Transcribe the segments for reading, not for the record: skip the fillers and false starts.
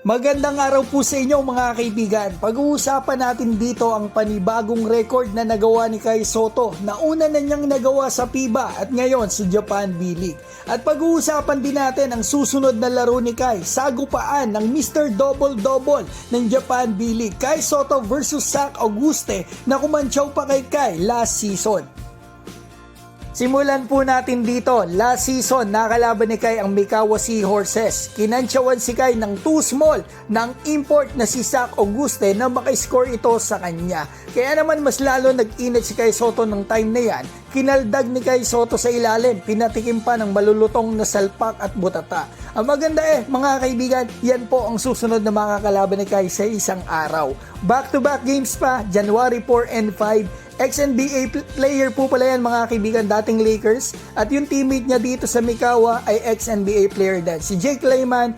Magandang araw po sa inyo mga kaibigan. Pag-uusapan natin dito ang panibagong record na nagawa ni Kai Sotto na una na niyang nagawa sa FIBA at ngayon sa Japan B-League. At pag-uusapan din natin ang susunod na laro ni Kai, sagupaan ng Mr. Double-Double ng Japan B-League, Kai Sotto versus Zach Auguste na kumantsaw pa kay Kai last season. Simulan po natin dito. Last season, nakalaban ni Kai ang Mikawa Seahorses. Kinantsawan si Kai ng too small ng import na si Zach Auguste na makiscore ito sa kanya. Kaya naman mas lalo nag-init si Kai Sotto ng time na yan. Kinaldag ni Kai Sotto sa ilalim, pinatikim pa ng malulutong na salpak at butata. Ang maganda mga kaibigan, yan po ang susunod na makakalaban ni Kai sa isang araw. Back-to-back games pa, January 4 and 5. Ex-NBA player po pala yan mga kaibigan, dating Lakers. At yung teammate niya dito sa Mikawa ay ex-NBA player din. Si Jake Layman,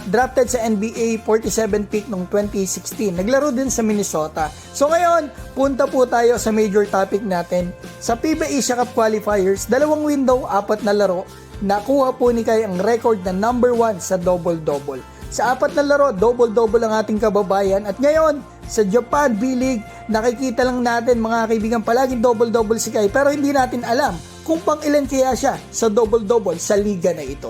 drafted sa NBA 47 pick noong 2016. Naglaro din sa Minnesota. So ngayon, punta po tayo sa major topic natin. Sa FIBA Asia Cup Qualifiers, dalawang window, 4 na laro. Nakuha po ni Kai ang record na number 1 sa double-double. Sa 4 na laro, double-double ang ating kababayan. At ngayon, sa Japan B-League, nakikita lang natin mga kaibigan palaging double-double si Kai pero hindi natin alam kung pang ilan kaya siya sa double-double sa liga na ito.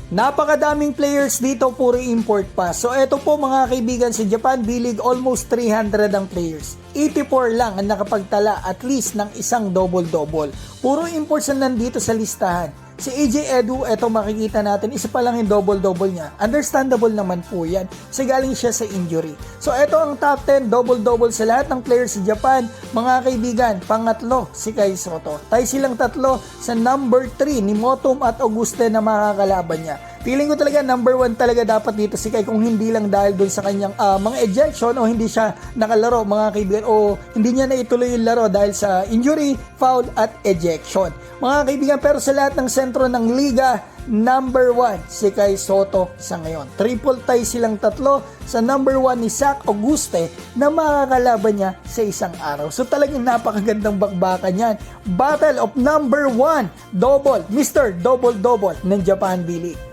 Napakadaming players dito, puro import pa. So eto po mga kaibigan, sa Japan B-League almost 300 ang players. 84 lang ang nakapagtala at least ng isang double-double. Puro imports na nandito sa listahan. Si AJ Edu, eto makikita natin, isa pa lang yung double-double niya. Understandable naman po yan, kasi galing siya sa injury. So eto ang top 10 double-double sa lahat ng players sa Japan. Mga kaibigan, pangatlo si Kai Sotto. Tayo silang tatlo sa number 3 ni Motum at Auguste na makakalaban niya. Feeling ko talaga number 1 talaga dapat dito si Kai, kung hindi lang dahil doon sa kanyang mga ejection o hindi siya nakalaro mga kaibigan o hindi niya na ituloy yung laro dahil sa injury, foul at ejection. Mga kaibigan, pero sa lahat ng sentro ng liga, number 1 si Kai Sotto sa ngayon. Triple tie silang tatlo sa number 1 ni Zach Auguste na makakalaban niya sa isang araw. So talagang napakagandang bakbakan yan. Battle of number 1 double, Mr. Double-Double ng Japan B-League.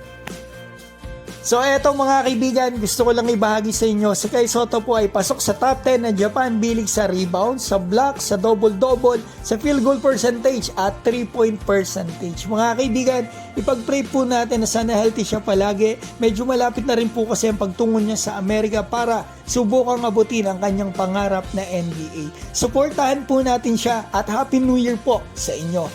So eto mga kaibigan, gusto ko lang ibahagi sa inyo, si Kai Sotto po ay pasok sa top 10 ng Japan B-League sa rebound, sa block, sa double-double, sa field goal percentage at 3-point percentage. Mga kaibigan, ipag-pray po natin na sana healthy siya palagi. Medyo malapit na rin po kasi ang pagtungo niya sa Amerika para subukang abutin ang kanyang pangarap na NBA. Suportahan po natin siya at Happy New Year po sa inyo.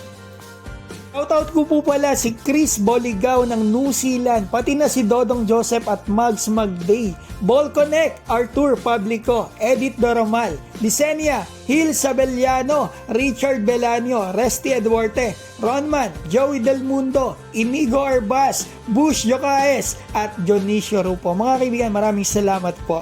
Shoutout ko po pala si Chris Boligao ng New Zealand, pati na si Dodong Joseph at Mags Magday, Ball Connect, Arthur Pablico, Edith Doramal, Lisenia, Hil Sabeliano, Richard Belanio, Resty Eduarte, Ronman, Joey Del Mundo, Inigo Arbas, Bush Yocaes at Dionisio Rupo. Mga kaibigan, maraming salamat po.